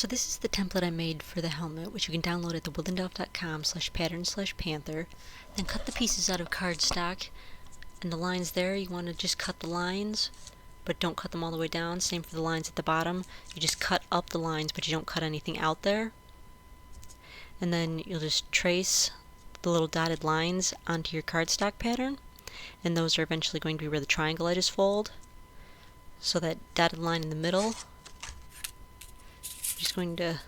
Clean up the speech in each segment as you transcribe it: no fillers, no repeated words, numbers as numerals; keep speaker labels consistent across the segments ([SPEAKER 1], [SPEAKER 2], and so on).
[SPEAKER 1] So this is the template I made for the helmet, which you can download at the woodlandelf.com/pattern/panther. Then cut the pieces out of cardstock, and the lines there, you want to just cut the lines, but don't cut them all the way down. Same for the lines at the bottom. You just cut up the lines, but you don't cut anything out there. And then you'll just trace the little dotted lines onto your cardstock pattern, and those are eventually going to be where the triangle edges fold. So that dotted line in the middle, just going to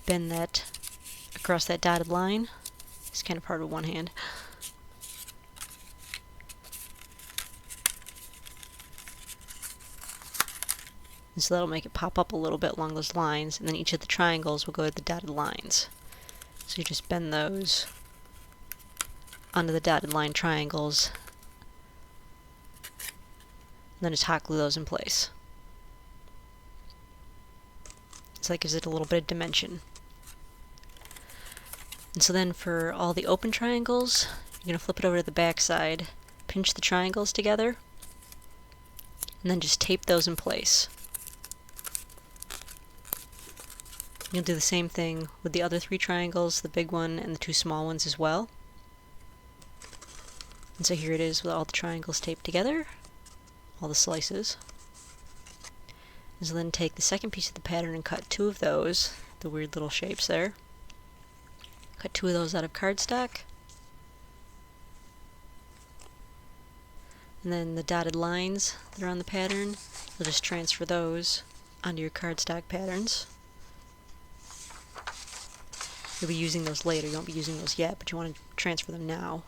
[SPEAKER 1] bend that across that dotted line. It's kind of hard with one hand. And so that'll make it pop up a little bit along those lines, and then each of the triangles will go to the dotted lines. So you just bend those onto the dotted line triangles, and then just hot glue those in place. So that gives it a little bit of dimension. And so then for all the open triangles, you're going to flip it over to the back side, pinch the triangles together, and then just tape those in place. You'll do the same thing with the other 3 triangles, the big one and the 2 small ones as well. And so here it is with all the triangles taped together, all the slices. And so then take the second piece of the pattern and cut 2 of those, the weird little shapes there. Cut 2 of those out of cardstock. And then the dotted lines that are on the pattern, you'll just transfer those onto your cardstock patterns. You'll be using those later, you won't be using those yet, but you want to transfer them now.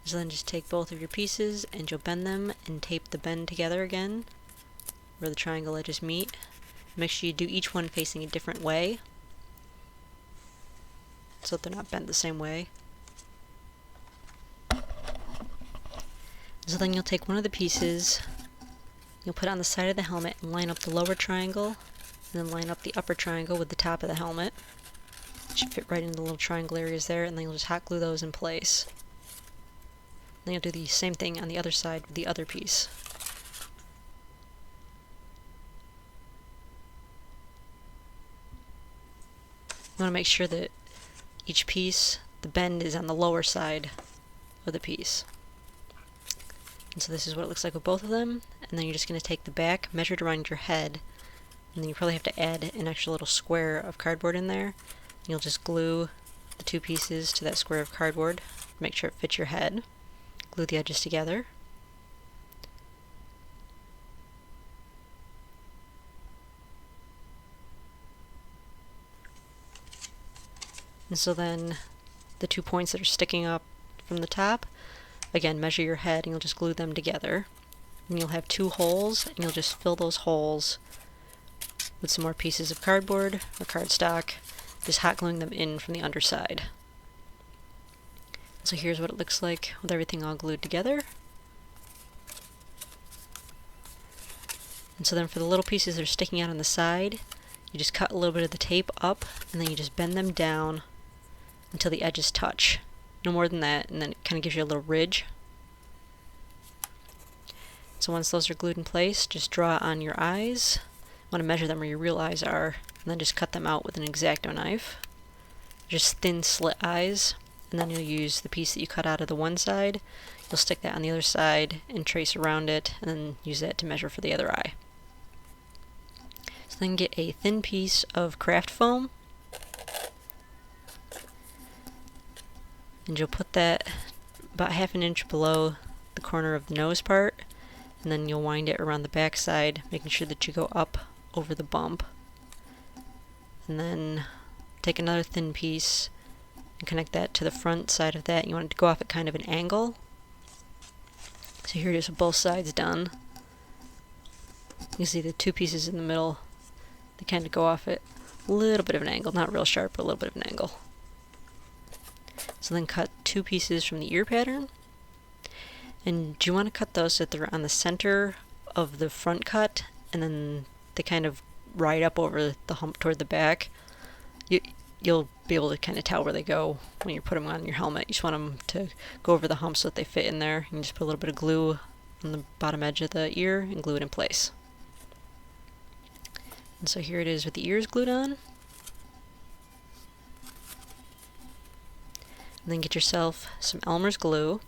[SPEAKER 1] So then just take both of your pieces and you'll bend them and tape the bend together again where the triangle edges meet. Make sure you do each one facing a different way so that they're not bent the same way. So then you'll take one of the pieces, you'll put it on the side of the helmet and line up the lower triangle, and then line up the upper triangle with the top of the helmet. It should fit right into the little triangle areas there, and then you'll just hot glue those in place. Then you'll do the same thing on the other side with the other piece. You want to make sure that each piece, the bend is on the lower side of the piece. And so this is what it looks like with both of them. And then you're just going to take the back, measure it around your head, and then you probably have to add an extra little square of cardboard in there. And you'll just glue the 2 pieces to that square of cardboard, make sure it fits your head. Glue the edges together. And so then the 2 points that are sticking up from the top, again, measure your head and you'll just glue them together. And you'll have 2 holes, and you'll just fill those holes with some more pieces of cardboard or cardstock, just hot gluing them in from the underside. So here's what it looks like with everything all glued together. And so then for the little pieces that are sticking out on the side, you just cut a little bit of the tape up, and then you just bend them down until the edges touch. No more than that, and then it kind of gives you a little ridge. So once those are glued in place, just draw on your eyes. You want to measure them where your real eyes are, and then just cut them out with an X-Acto knife. Just thin slit eyes. And then you'll use the piece that you cut out of the one side, you'll stick that on the other side and trace around it, and then use that to measure for the other eye. So then get a thin piece of craft foam, and you'll put that about 1/2 inch below the corner of the nose part, and then you'll wind it around the back side, making sure that you go up over the bump. And then take another thin piece and connect that to the front side of that. You want it to go off at kind of an angle. So here it is with both sides done. You can see the 2 pieces in the middle, they kind of go off at a little bit of an angle, not real sharp, but a little bit of an angle. So then cut 2 pieces from the ear pattern, and you want to cut those so that they're on the center of the front cut, and then they kind of ride up over the hump toward the back. You'll be able to kind of tell where they go when you put them on your helmet. You just want them to go over the hump so that they fit in there. You can just put a little bit of glue on the bottom edge of the ear and glue it in place. And so here it is with the ears glued on. And then get yourself some Elmer's glue.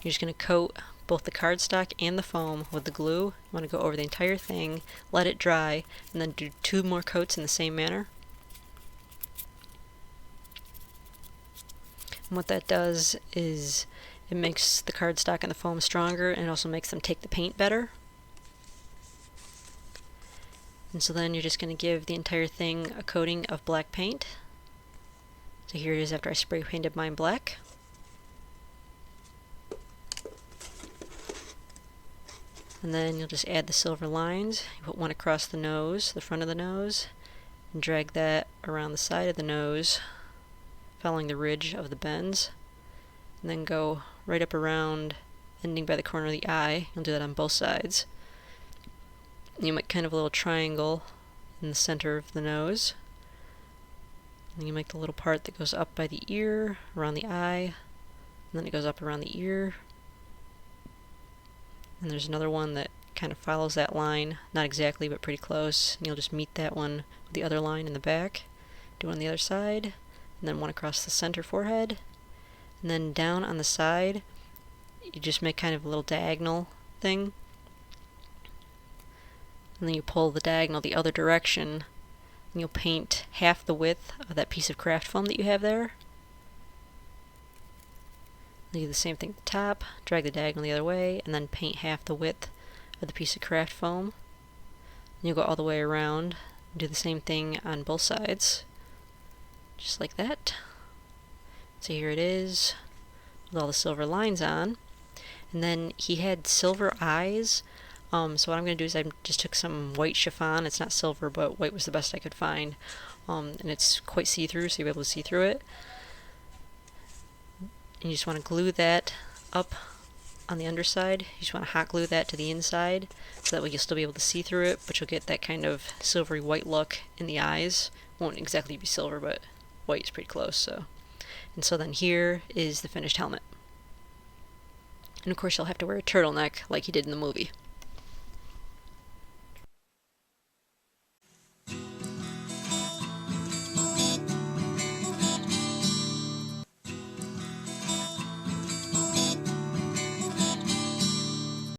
[SPEAKER 1] You're just going to coat both the cardstock and the foam with the glue. You want to go over the entire thing, let it dry, and then do 2 more coats in the same manner. And what that does is it makes the cardstock and the foam stronger, and it also makes them take the paint better. And so then you're just going to give the entire thing a coating of black paint. So here it is after I spray painted mine black. And then you'll just add the silver lines. You put one across the nose, the front of the nose, and drag that around the side of the nose, following the ridge of the bends. And then go right up around, ending by the corner of the eye. You'll do that on both sides. And you make kind of a little triangle in the center of the nose. And you make the little part that goes up by the ear, around the eye, and then it goes up around the ear. And there's another one that kind of follows that line, not exactly, but pretty close. And you'll just meet that one with the other line in the back. Do one on the other side, and then one across the center forehead. And then down on the side, you just make kind of a little diagonal thing. And then you pull the diagonal the other direction, and you'll paint half the width of that piece of craft foam that you have there. Do the same thing at the top, drag the diagonal the other way, and then paint half the width of the piece of craft foam. And you'll go all the way around, and do the same thing on both sides, just like that. So here it is, with all the silver lines on. And then he had silver eyes. So what I'm going to do is I just took some white chiffon. It's not silver, but white was the best I could find. And it's quite see-through, so you'll be able to see through it. And you just want to glue that up on the underside. You just want to hot glue that to the inside, so that way you'll still be able to see through it, but you'll get that kind of silvery white look in the eyes. Won't exactly be silver, but white is pretty close. So, and so then here is the finished helmet. And of course you'll have to wear a turtleneck like he did in the movie.